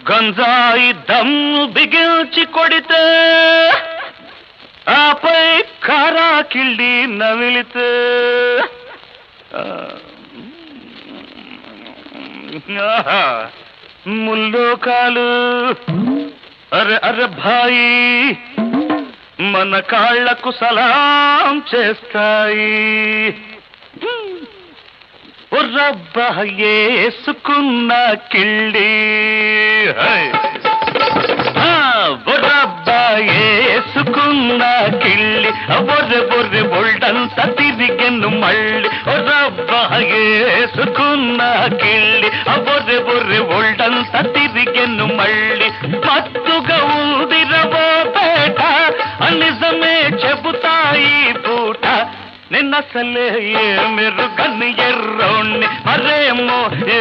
గంజాయి దమ్ము బిగించి కొడితే ఆపై కారా కిళ్ళి నమిలితే ముల్లోకాలు అరే అరే భాయి మన కాళ్లకు సలాం చేస్తాయి. రబ్బా ఏసుకున్న కిళ్ళి రబ్బా ఏసుకున్న కిళ్ళి బొర్రె బొర్రె బొల్డంత తిరిగెను మళ్ళీ. రబ్బా ఏసుకున్న కిళ్ళి బొర్రె బొర్రె బొల్డంత తిరిగెను మళ్ళీ. మత్తుగా ఊదిరవో పేట నిజమే చెబుతాయి పూట. నిన్నసలే ఏ మెరుగని ఎర్రోణ్ణి మరేమో ఏ